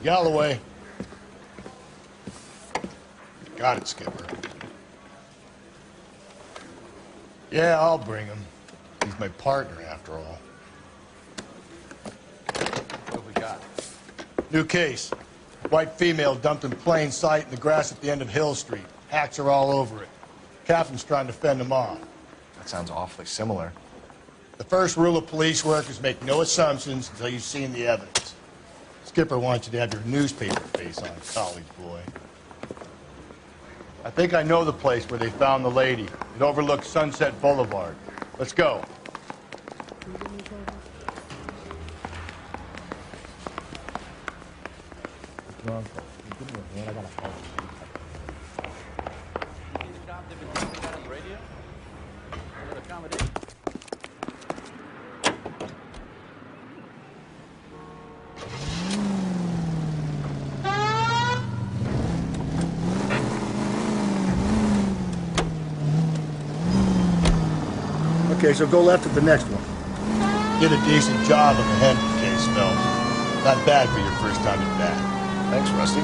Galloway. Got it, Skipper. Yeah, I'll bring him. He's my partner, after all. What have we got? New case. White female dumped in plain sight in the grass at the end of Hill Street. Hacks are all over it. Captain's trying to fend them off. That sounds awfully similar. The first rule of police work is make no assumptions until you've seen the evidence. Skipper wants you to have your newspaper face on, college boy. I think I know the place where they found the lady. It overlooks Sunset Boulevard. Let's go. Okay, so go left at the next one. Did a decent job of the Henry case, Phelps. Not bad for your first time at bat. Thanks, Rusty.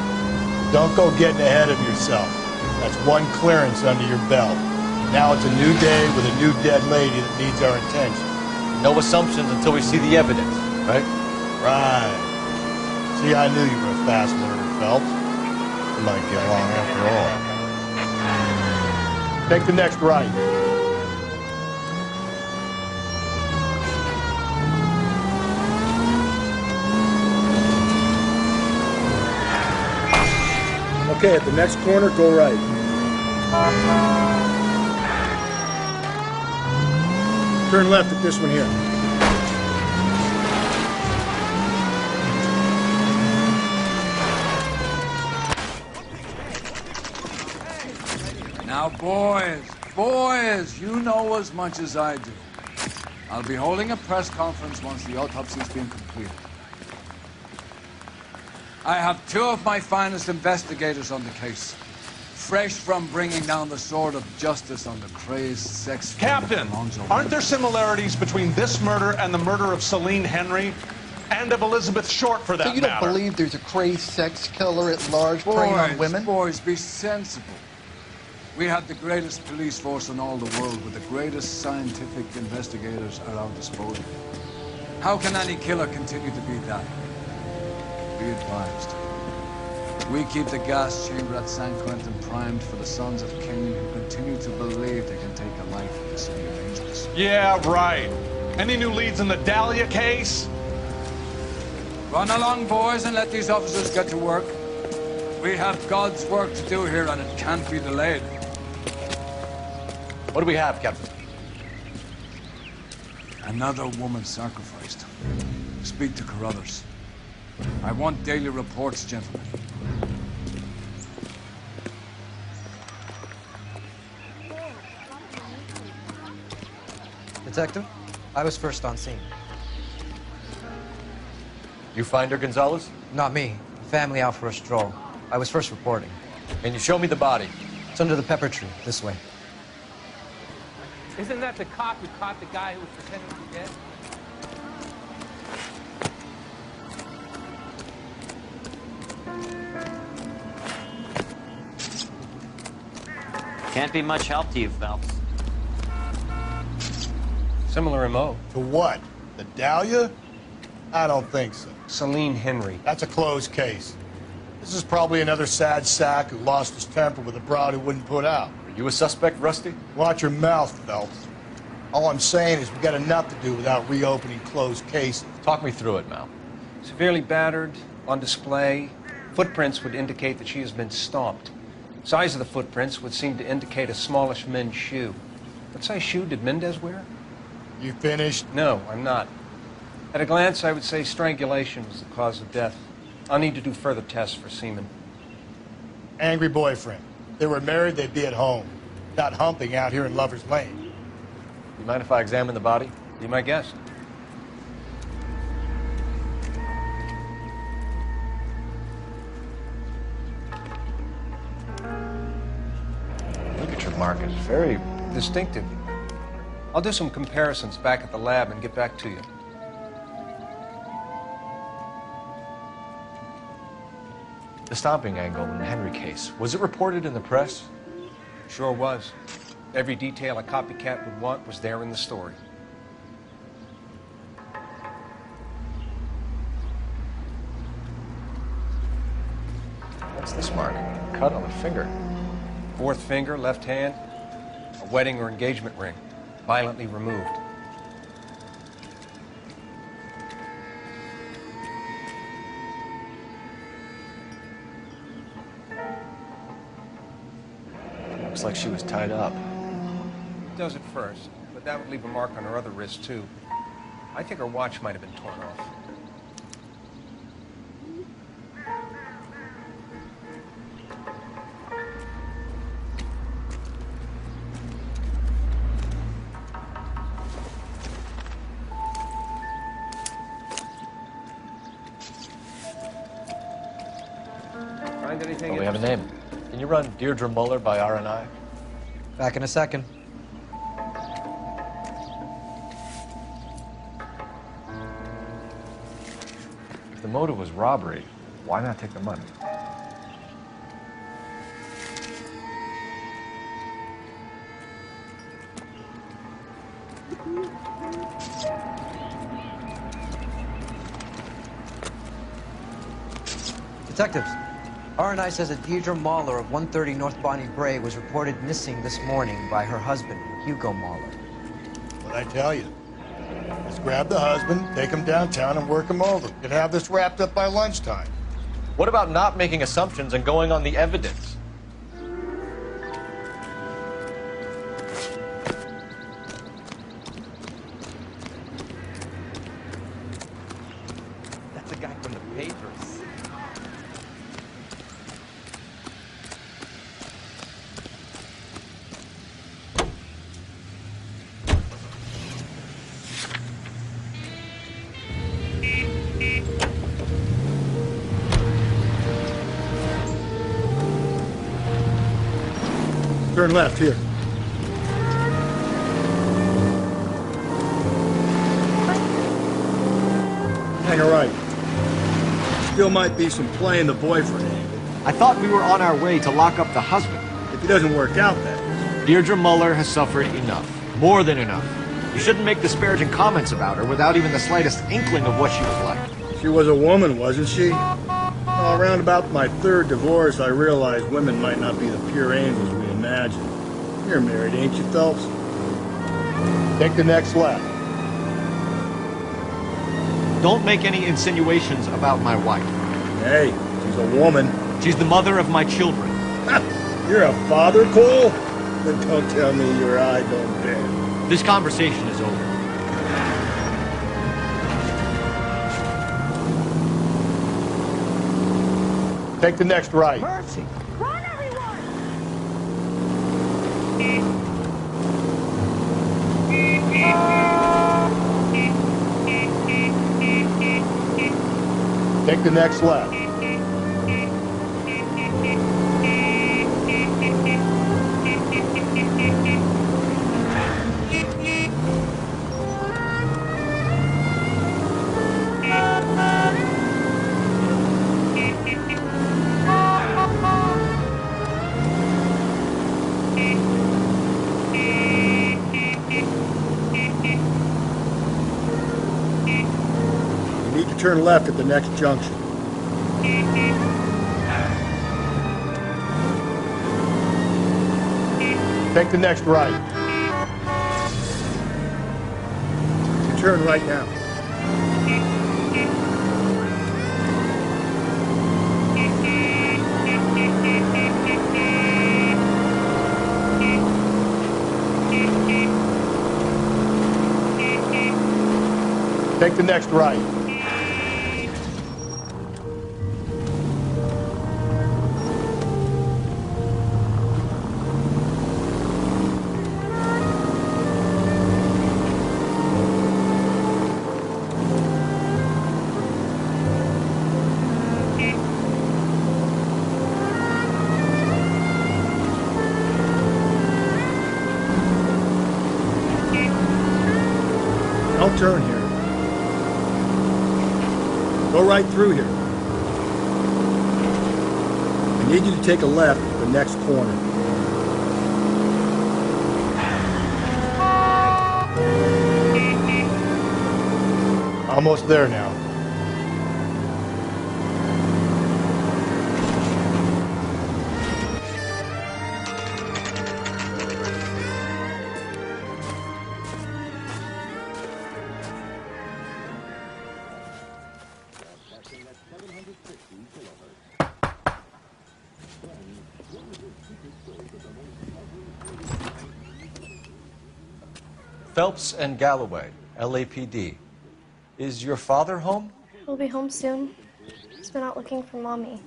Don't go getting ahead of yourself. That's one clearance under your belt. Now it's a new day with a new dead lady that needs our attention. No assumptions until we see the evidence, right? Right. See, I knew you were a fast learner, Phelps. We might get along after all. Take the next right. Okay, at the next corner, go right. Turn left at this one here. Now, boys, you know as much as I do. I'll be holding a press conference once the autopsy's been completed. I have two of my finest investigators on the case, fresh from bringing down the sword of justice on the crazed sex... Captain, aren't there similarities between this murder and the murder of Celine Henry and of Elizabeth Short, for that matter? So you don't believe there's a crazed sex killer at large preying on women? Boys, be sensible. We have the greatest police force in all the world with the greatest scientific investigators at our disposal. How can any killer continue to be that? Be advised. We keep the gas chamber at San Quentin primed for the sons of Cain who continue to believe they can take a life in the city of angels. Yeah, right. Any new leads in the Dahlia case? Run along, boys, and let these officers get to work. We have God's work to do here, and it can't be delayed. What do we have, Captain? Another woman sacrificed. Speak to Carruthers. I want daily reports, gentlemen. Detective, I was first on scene. You find her, Gonzalez? Not me. Family out for a stroll. I was first reporting. Can you show me the body? It's under the pepper tree, this way. Isn't that the cop who caught the guy who was pretending to be dead? Can't be much help to you, Phelps. Similar MO. To what? The Dahlia? I don't think so. Celine Henry. That's a closed case. This is probably another sad sack who lost his temper with a broad who wouldn't put out. Are you a suspect, Rusty? Watch your mouth, Phelps. All I'm saying is we've got enough to do without reopening closed cases. Talk me through it, Mal. Severely battered, on display. Footprints would indicate that she has been stomped. Size of the footprints would seem to indicate a smallish men's shoe. What size shoe did Mendez wear? You finished? No, I'm not. At a glance, I would say strangulation was the cause of death. I'll need to do further tests for semen. Angry boyfriend. If they were married, they'd be at home. Not humping out here in Lover's Lane. You mind if I examine the body? Be my guest. Ligature mark is very... Distinctive. I'll do some comparisons back at the lab and get back to you. The stomping angle in the Henry case, was it reported in the press? Sure was. Every detail a copycat would want was there in the story. What's this mark? Cut on the finger. Fourth finger, left hand, a wedding or engagement ring, violently removed. Looks like she was tied up. Does at first, but that would leave a mark on her other wrist, too. I think her watch might have been torn off. Find anything? Oh, we have a name. Can you run Deirdre Muller by R&I? Back in a second. If the motive was robbery, why not take the money? Detectives, R&I says that Deirdre Mahler of 130 North Bonnie Bray was reported missing this morning by her husband, Hugo Mahler. What'd I tell you? Let's grab the husband, take him downtown, and work him over. Could have this wrapped up by lunchtime. What about not making assumptions and going on the evidence? That's a guy from the papers. Turn left here. Hang a right. Still might be some playing the boyfriend angle. I thought we were on our way to lock up the husband. If it doesn't work out, that is. Deirdre Muller has suffered enough. More than enough. You shouldn't make disparaging comments about her without even the slightest inkling of what she was like. She was a woman, wasn't she? Well, around about my third divorce, I realized women might not be the pure angels we imagine. You're married, ain't you, Phelps? Take the next left. Don't make any insinuations about my wife. Hey, she's a woman. She's the mother of my children. You're a father, Cole? Then don't tell me your eye don't bend. This conversation is over. Take the next right. Mercy. Run, everyone! Take the next left. You need to turn left at the next junction. Take the next right. You turn right now. Take the next right. Don't turn here. Go right through here. I need you to take a left at the next corner. Almost there now. Phelps and Galloway, LAPD. Is your father home? He'll be home soon. He's been out looking for Mommy.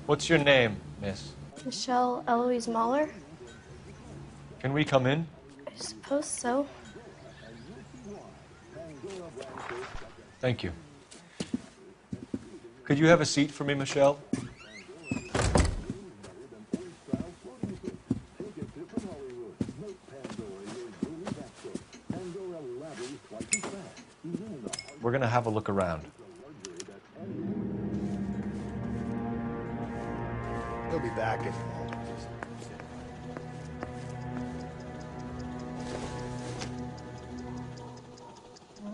What's your name, miss? Michelle Eloise Mahler? Can we come in? I suppose so. Thank you. Could you have a seat for me, Michelle? We're going to have a look around. He'll be back in a moment.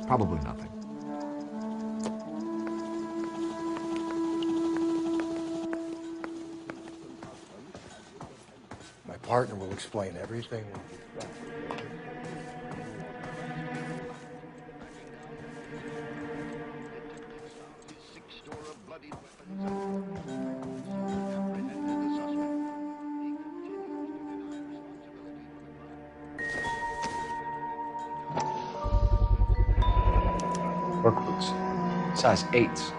Probably nothing. My partner will explain everything. Work boots. Size 8s.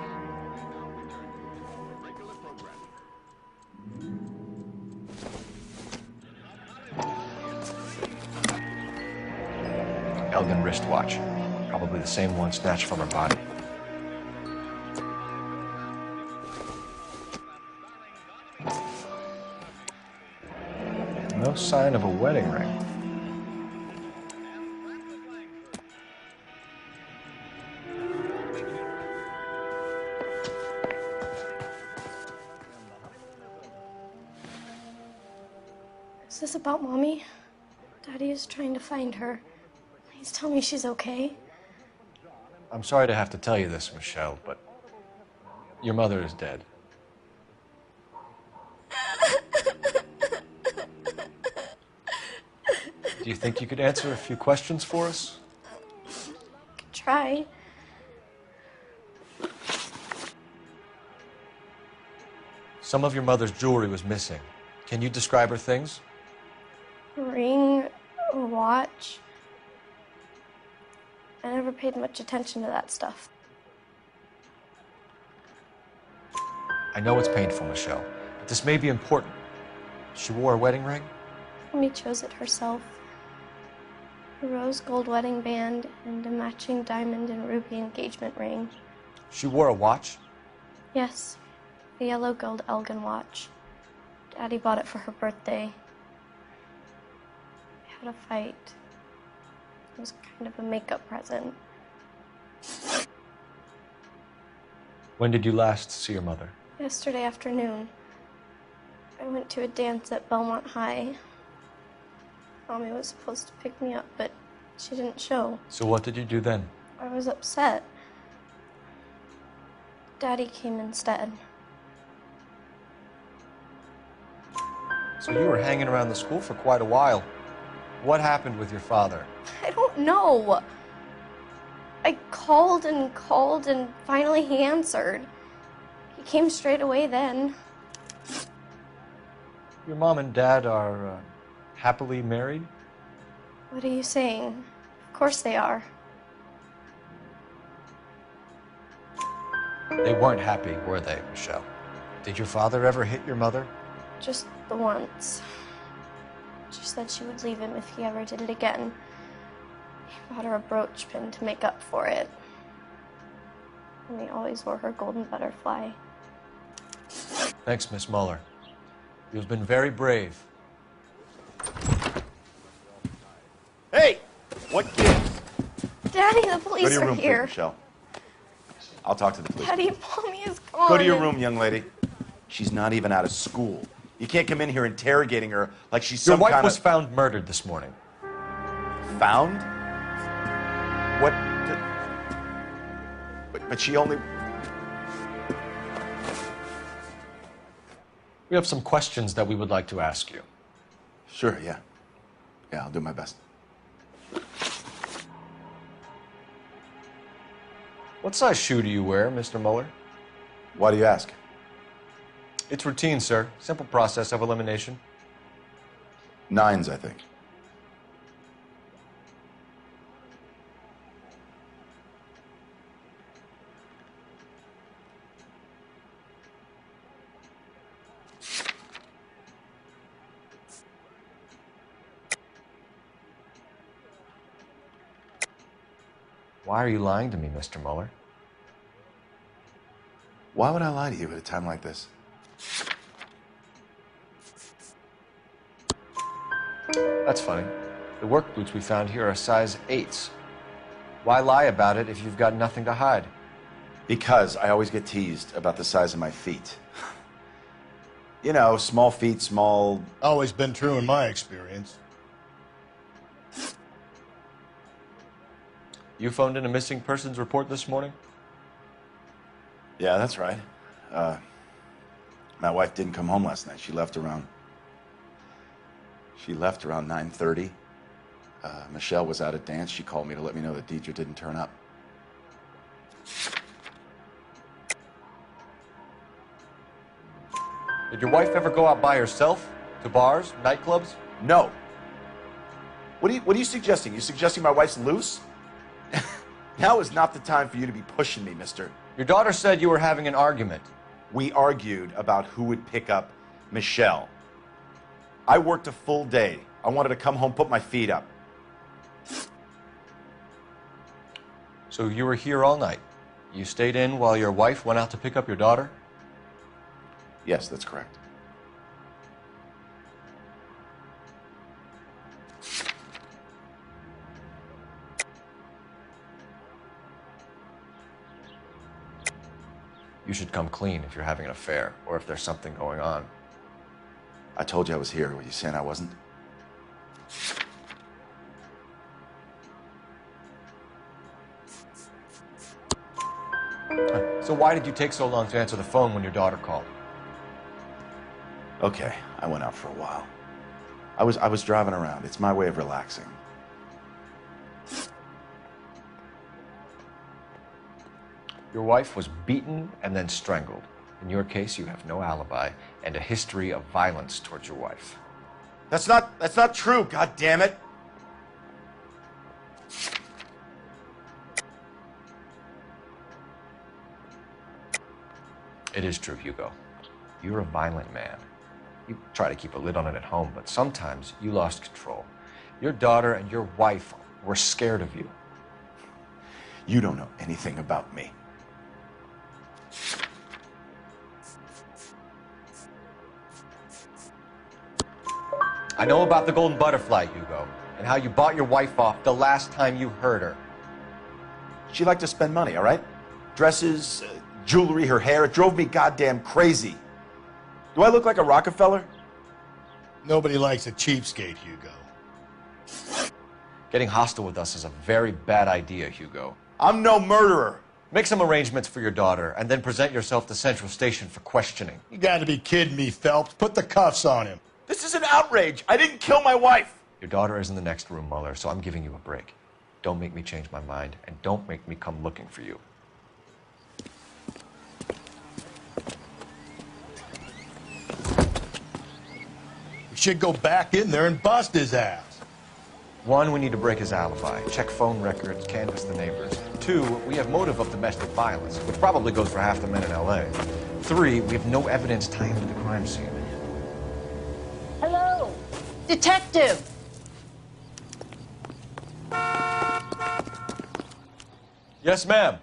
Elgin wristwatch. Probably the same one snatched from her body. No sign of a wedding ring. Is this about Mommy? Daddy is trying to find her. Please tell me she's okay. I'm sorry to have to tell you this, Michelle, but your mother is dead. Do you think you could answer a few questions for us? Could try. Some of your mother's jewelry was missing. Can you describe her things? A ring, a watch. I never paid much attention to that stuff. I know it's painful, Michelle, but this may be important. She wore a wedding ring? Mommy chose it herself. A rose gold wedding band and a matching diamond and ruby engagement ring. She wore a watch? Yes, a yellow gold Elgin watch. Daddy bought it for her birthday. We had a fight. It was kind of a makeup present. When did you last see your mother? Yesterday afternoon. I went to a dance at Belmont High. Mommy was supposed to pick me up, but she didn't show. So what did you do then? I was upset. Daddy came instead. So you were hanging around the school for quite a while. What happened with your father? I don't know. I called and finally he answered. He came straight away then. Your mom and dad are happily married? What are you saying? Of course they are. They weren't happy, were they, Michelle? Did your father ever hit your mother? Just the once. She said she would leave him if he ever did it again. He bought her a brooch pin to make up for it. And he always wore her golden butterfly. Thanks, Miss Muller. You've been very brave. Hey! What gives? Daddy, the police Go to your are room, here. please, Michelle. I'll talk to the police. Daddy, Mommy is gone. Go to your room, young lady. She's not even out of school. You can't come in here interrogating her like she's Your some wife kind was of... found murdered this morning. Found? What? But she only... We have some questions that we would like to ask you. Sure, yeah. Yeah, I'll do my best. What size shoe do you wear, Mr. Muller? Why do you ask? It's routine, sir. Simple process of elimination. 9s, I think. Why are you lying to me, Mr. Muller? Why would I lie to you at a time like this? That's funny. The work boots we found here are size 8s. Why lie about it if you've got nothing to hide? Because I always get teased about the size of my feet. You know, small feet, small... Always been true in my experience. You phoned in a missing persons report this morning? Yeah, that's right. My wife didn't come home last night. She left around 9:30. Michelle was out at dance. She called me to let me know that Deidre didn't turn up. Did your wife ever go out by herself? To bars, nightclubs? No. What are you suggesting? You suggesting my wife's loose? Now is not the time for you to be pushing me, mister. Your daughter said you were having an argument. We argued about who would pick up Michelle. I worked a full day. I wanted to come home, put my feet up. So you were here all night. You stayed in while your wife went out to pick up your daughter? Yes, that's correct. You should come clean if you're having an affair or if there's something going on. I told you I was here. Were you saying I wasn't? So why did you take so long to answer the phone when your daughter called? Okay, I went out for a while. I was driving around. It's my way of relaxing. Your wife was beaten and then strangled. In your case, you have no alibi and a history of violence towards your wife. That's not true, God damn it. It is true, Hugo. You're a violent man. You try to keep a lid on it at home, but sometimes you lost control. Your daughter and your wife were scared of you. You don't know anything about me. I know about the golden butterfly, Hugo, and how you bought your wife off the last time you heard her. She liked to spend money, all right? Dresses, jewelry, her hair. It drove me goddamn crazy. Do I look like a Rockefeller? Nobody likes a cheapskate, Hugo. Getting hostile with us is a very bad idea, Hugo. I'm no murderer. Make some arrangements for your daughter, and then present yourself to Central Station for questioning. You gotta be kidding me, Phelps. Put the cuffs on him. This is an outrage. I didn't kill my wife. Your daughter is in the next room, Muller, so I'm giving you a break. Don't make me change my mind, and don't make me come looking for you. We should go back in there and bust his ass. One, we need to break his alibi, check phone records, canvass the neighbors. Two, we have motive of domestic violence, which probably goes for half the men in LA. Three, we have no evidence tying him to the crime scene. Hello? Detective! Yes, ma'am.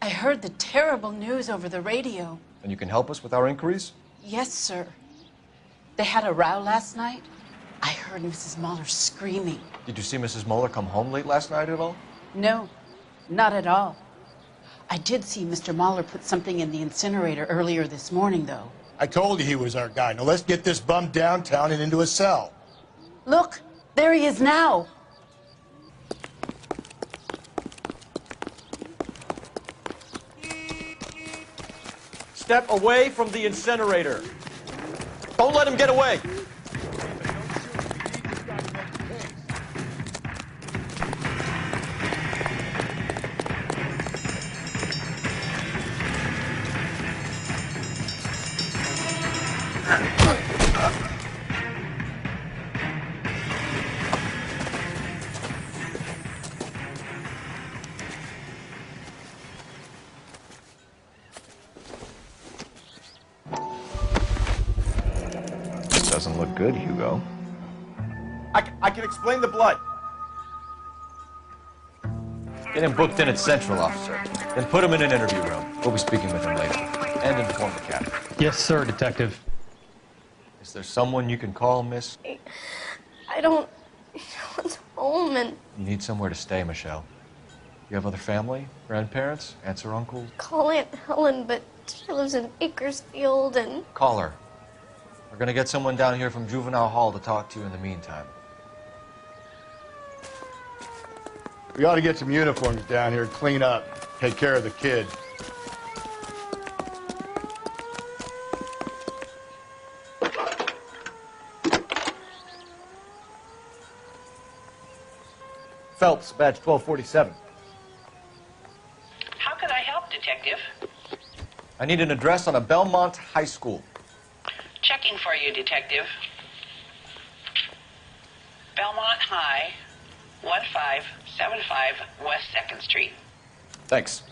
I heard the terrible news over the radio. And you can help us with our inquiries? Yes, sir. They had a row last night. I heard Mrs. Muller screaming. Did you see Mrs. Muller come home late last night at all? No, not at all. I did see Mr. Muller put something in the incinerator earlier this morning, though. I told you he was our guy. Now let's get this bum downtown and into a cell. Look, there he is now. Step away from the incinerator. Don't let him get away. Doesn't look good, Hugo. I can explain the blood. Get him booked in at Central, officer. Then put him in an interview room. We'll be speaking with him later. And inform the captain. Yes, sir, Detective. Is there someone you can call, miss? I don't want home, and You need somewhere to stay, Michelle. You have other family? Grandparents? Aunts or uncles? call Aunt Helen, but she lives in Bakersfield, and Call her. We're gonna get someone down here from Juvenile Hall to talk to you in the meantime. We ought to get some uniforms down here, clean up, take care of the kid. Phelps, badge 1247. How can I help, Detective? I need an address on a Belmont High School. Checking for you, Detective. Belmont High, 1575 West 2nd Street. Thanks.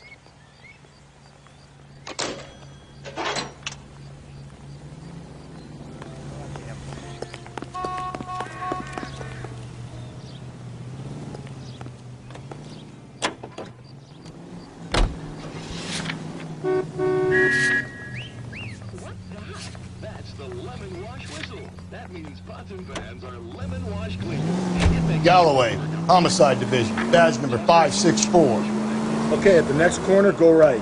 That's the lemon wash whistle. That means pots and pans are lemon wash cleaner. Galloway, Homicide Division, badge number 564. Okay, at the next corner, go right.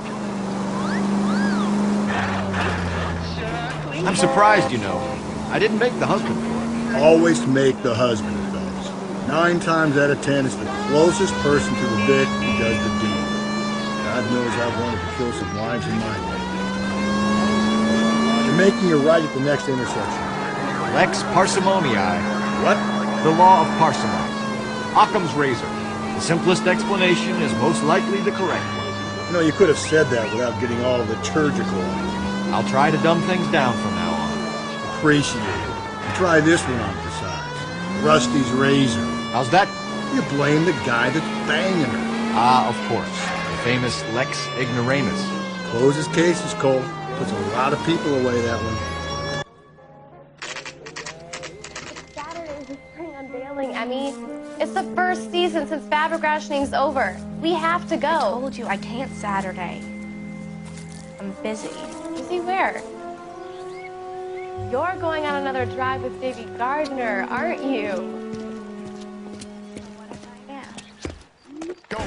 I'm surprised, you know. I didn't make the husband for it. Always make the husband, fellas. 9 times out of 10, it's the closest person to the Vic who does the deed. God knows I've wanted to kill some wives in my day. You're making a right at the next intersection. Lex parsimoniae. What? The law of parsimony. Occam's razor. The simplest explanation is most likely the correct one. You know, you could have said that without getting all liturgical. I'll try to dumb things down from now on. Appreciate it. Try this one on besides. Rusty's razor. How's that? You blame the guy that's banging her. Ah, of course. The famous Lex ignoramus. Closes cases, Cole. Puts a lot of people away, that one. Saturday is the spring unveiling, Emmy. It's the first season since fabric rationing's over. We have to go. I told you I can't Saturday. I'm busy. Busy where? You're going on another drive with Davy Gardner, aren't you? Yeah. Go,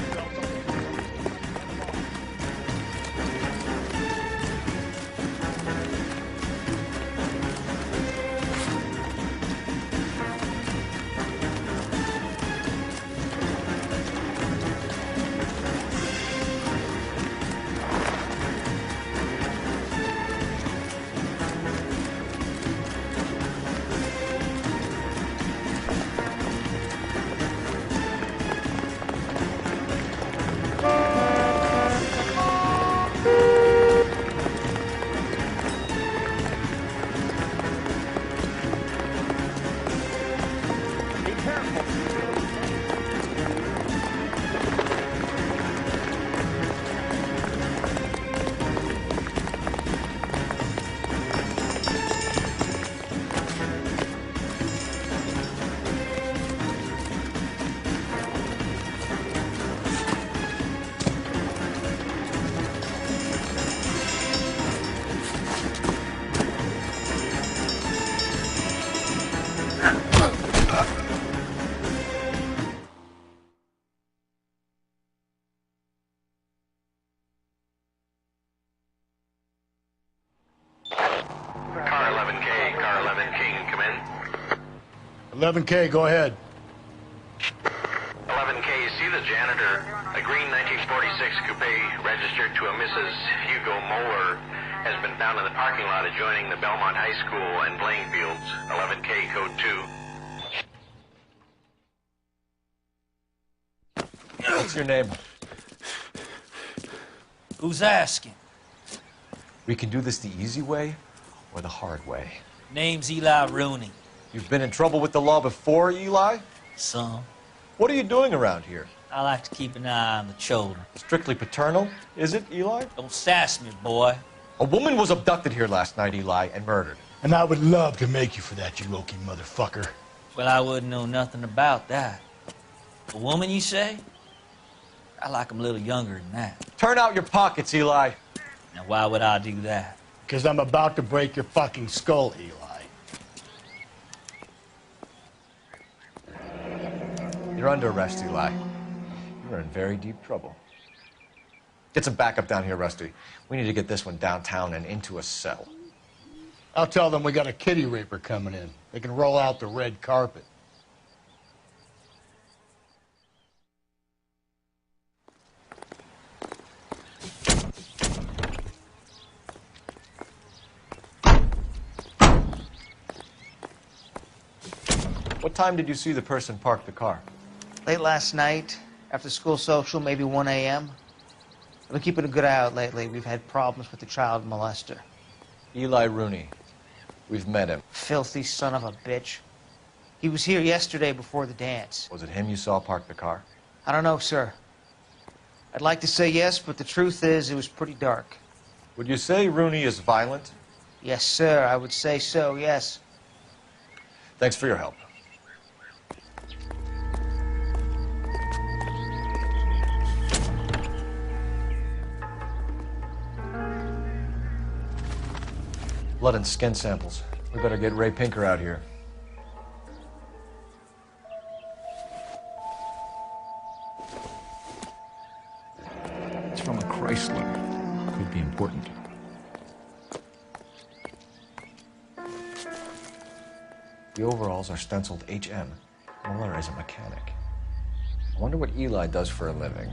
11K, go ahead. 11K, see the janitor. A green 1946 coupe registered to a Mrs. Hugo Moeller has been found in the parking lot adjoining the Belmont High School and playing fields. 11K, code 2. What's your name? Who's asking? We can do this the easy way or the hard way. Name's Eli Rooney. You've been in trouble with the law before, Eli? Some. What are you doing around here? I like to keep an eye on the children. Strictly paternal, is it, Eli? Don't sass me, boy. A woman was abducted here last night, Eli, and murdered. And I would love to make you for that, you low-key motherfucker. Well, I wouldn't know nothing about that. A woman, you say? I like 'em a little younger than that. Turn out your pockets, Eli. Now, why would I do that? Because I'm about to break your fucking skull, Eli. You're under arrest, Eli. You're in very deep trouble. Get some backup down here, Rusty. We need to get this one downtown and into a cell. I'll tell them we got a kitty raper coming in. They can roll out the red carpet. What time did you see the person park the car? Late last night, after school social, maybe 1 a.m. I've been keeping a good eye out lately. We've had problems with the child molester. Eli Rooney. We've met him. Filthy son of a bitch. He was here yesterday before the dance. Was it him you saw park the car? I don't know, sir. I'd like to say yes, but the truth is it was pretty dark. Would you say Rooney is violent? Yes, sir. I would say so, yes. Thanks for your help. Blood and skin samples. We better get Ray Pinker out here. It's from a Chrysler. Could be important. The overalls are stenciled HM. Mueller is a mechanic. I wonder what Eli does for a living.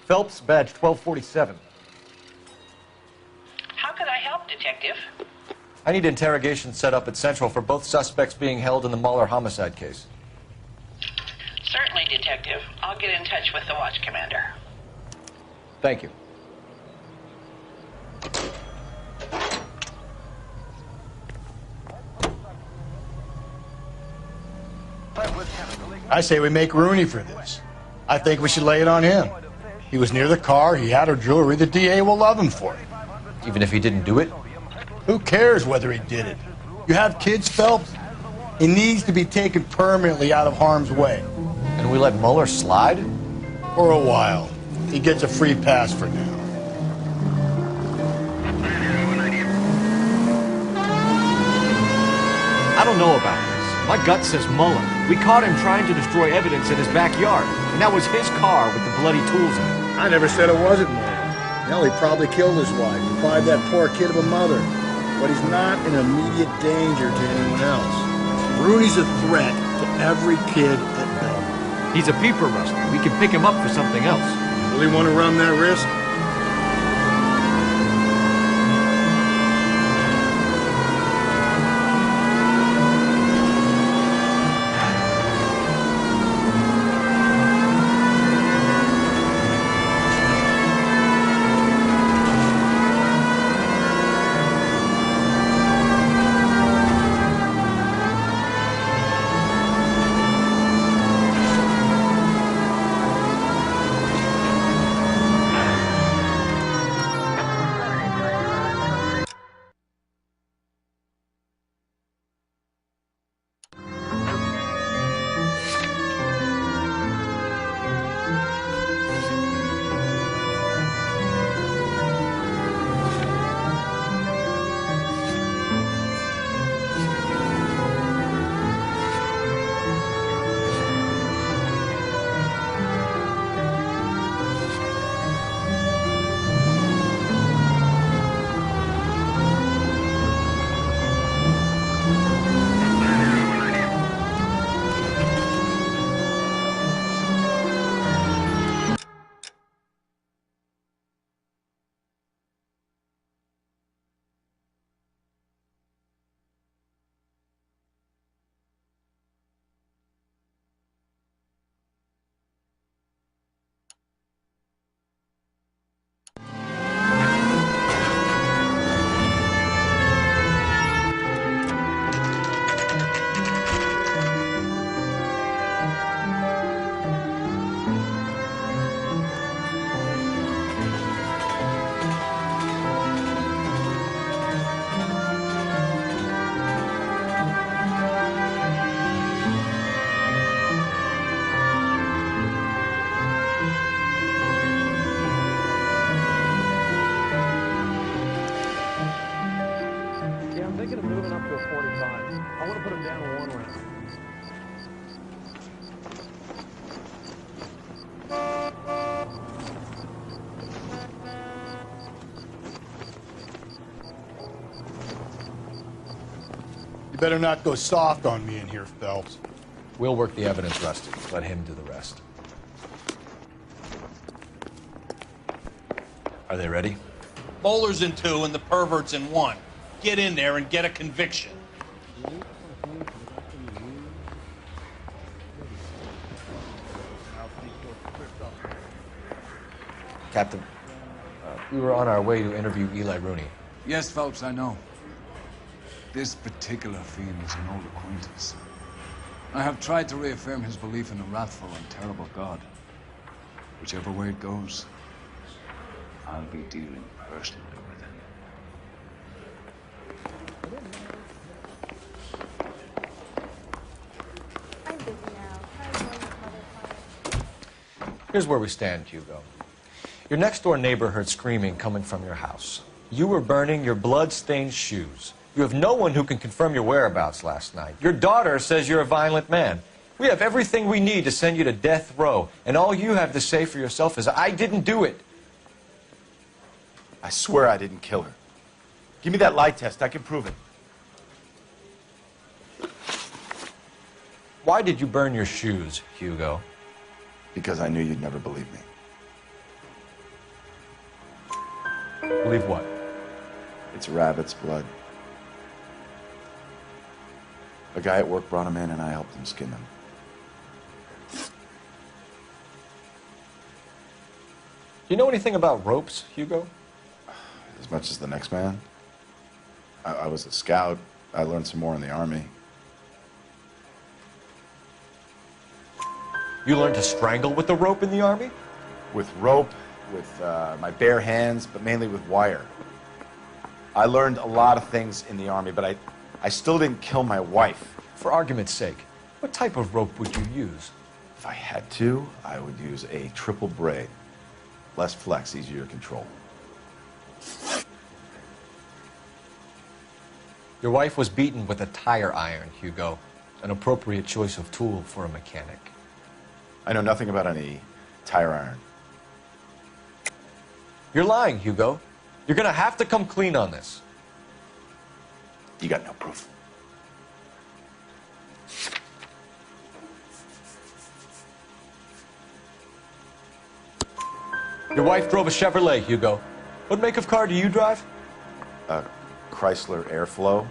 Phelps, badge 1247. How could I help, Detective? I need interrogation set up at Central for both suspects being held in the Mueller homicide case. Certainly, Detective. I'll get in touch with the watch commander. Thank you. I say we make Rooney for this. I think we should lay it on him. He was near the car, he had her jewelry, the DA will love him for it. Even if he didn't do it? Who cares whether he did it? You have kids, Phelps? He needs to be taken permanently out of harm's way. And we let Mueller slide? For a while. He gets a free pass for now. I don't know about this. My gut says Mueller. We caught him trying to destroy evidence in his backyard, and that was his car with the bloody tools in it. I never said it wasn't Mueller. Hell, he probably killed his wife, deprived that poor kid of a mother. But he's not an immediate danger to anyone else. Rooney's a threat to every kid at Belmont. He's a peeper, Rusty. We can pick him up for something else. Really want to run that risk? You better not go soft on me in here, Phelps. We'll work the evidence, Rusty. Let him do the rest. Are they ready? Moeller's in 2 and the pervert's in 1. Get in there and get a conviction. Captain, we were on our way to interview Eli Rooney. Yes, Phelps, I know. This particular fiend is an old acquaintance. I have tried to reaffirm his belief in a wrathful and terrible God. Whichever way it goes, I'll be dealing personally with him. Here's where we stand, Hugo. Your next-door neighbor heard screaming coming from your house. You were burning your blood-stained shoes. You have no one who can confirm your whereabouts last night. Your daughter says you're a violent man. We have everything we need to send you to death row, and all you have to say for yourself is, I didn't do it. I swear I didn't kill her. Give me that lie test. I can prove it. Why did you burn your shoes, Hugo? Because I knew you'd never believe me. Believe what? It's rabbit's blood. A guy at work brought him in and I helped him skin them. Do you know anything about ropes, Hugo? As much as the next man. I was a scout. I learned some more in the Army. You learned to strangle with the rope in the Army? With rope, with my bare hands, but mainly with wire. I learned a lot of things in the Army, but I still didn't kill my wife. For argument's sake, what type of rope would you use? If I had to, I would use a triple braid. Less flex, easier to control. Your wife was beaten with a tire iron, Hugo. An appropriate choice of tool for a mechanic. I know nothing about any tire iron. You're lying, Hugo. You're gonna have to come clean on this. You got no proof. Your wife drove a Chevrolet, Hugo. What make of car do you drive? A Chrysler Airflow.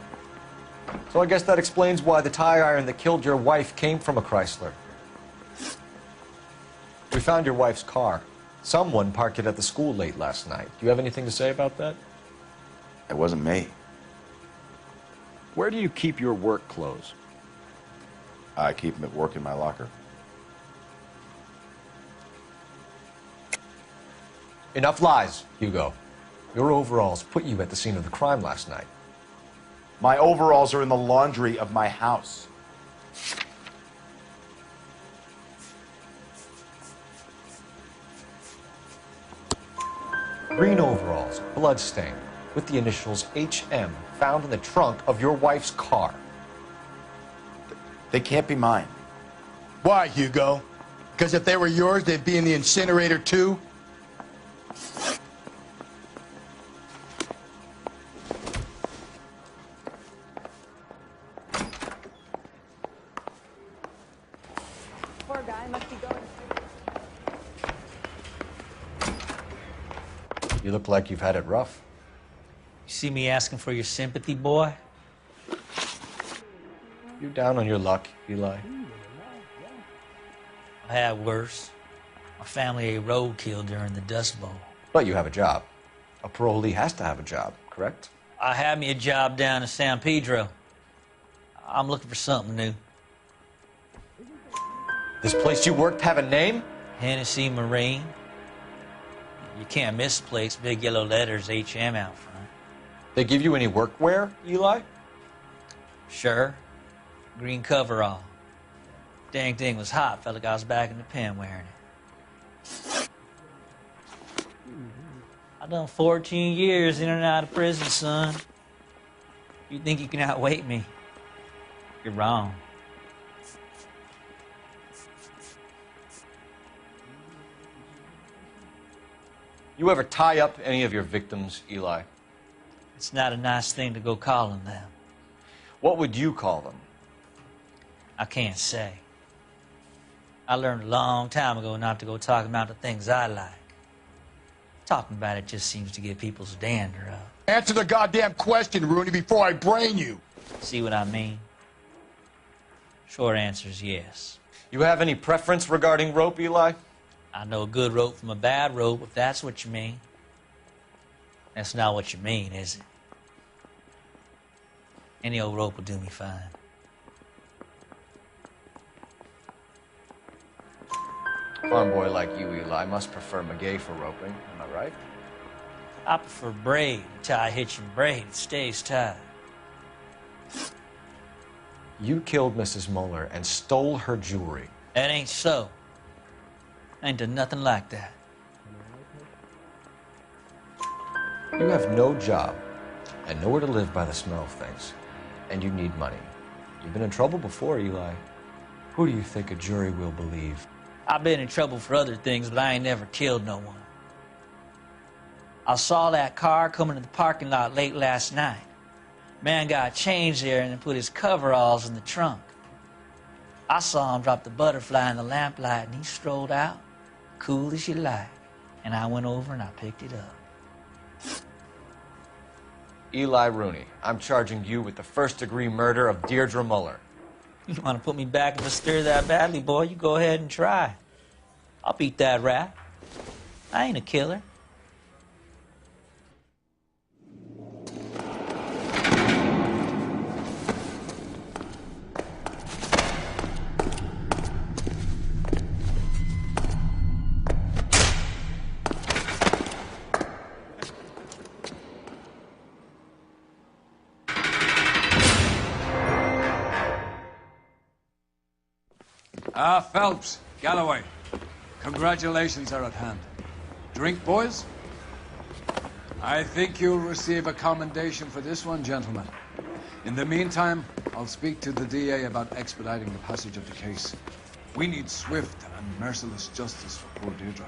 So I guess that explains why the tire iron that killed your wife came from a Chrysler. We found your wife's car. Someone parked it at the school late last night. Do you have anything to say about that? It wasn't me. Where do you keep your work clothes? I keep them at work in my locker. Enough lies, Hugo. Your overalls put you at the scene of the crime last night. My overalls are in the laundry of my house. Green overalls, bloodstained, with the initials HM found in the trunk of your wife's car. They can't be mine. Why, Hugo? Because if they were yours, they'd be in the incinerator too? Poor guy must be going. You look like you've had it rough. You see me asking for your sympathy, boy? You down on your luck, Eli? I had worse. My family ate roadkill during the Dust Bowl. But you have a job. A parolee has to have a job, correct? I had me a job down in San Pedro. I'm looking for something new. This place you worked have a name? Hennessy Marine. You can't miss the place. Big yellow letters, HM out front. They give you any workwear, Eli? Sure. Green coverall. Dang thing was hot. Felt like I was back in the pen wearing it. I done 14 years in and out of prison, son. You think you can outweight me? You're wrong. You ever tie up any of your victims, Eli? It's not a nice thing to go calling them. What would you call them? I can't say. I learned a long time ago not to go talking about the things I like. Talking about it just seems to get people's dander up. Answer the goddamn question, Rooney, before I brain you. See what I mean? Short answer is yes. You have any preference regarding rope, Eli? I know a good rope from a bad rope, if that's what you mean. That's not what you mean, is it? Any old rope will do me fine. Farm boy like you, Eli, must prefer Magay for roping. Am I right? I prefer braid. Tie, hitch, and braid. It stays tied. You killed Mrs. Moeller and stole her jewelry. That ain't so. I ain't done nothing like that. You have no job and nowhere to live by the smell of things. And you need money. You've been in trouble before, Eli. Who do you think a jury will believe? I've been in trouble for other things, but I ain't never killed no one. I saw that car coming to the parking lot late last night. Man got changed there and then put his coveralls in the trunk. I saw him drop the butterfly in the lamplight and he strolled out, cool as you like. And I went over and I picked it up. Eli Rooney, I'm charging you with the first-degree murder of Deirdre Muller. You want to put me back in the stir that badly, boy? You go ahead and try. I'll beat that rap. I ain't a killer. Phelps, Galloway, congratulations are at hand. Drink, boys? I think you'll receive a commendation for this one, gentlemen. In the meantime, I'll speak to the DA about expediting the passage of the case. We need swift and merciless justice for poor Deirdre.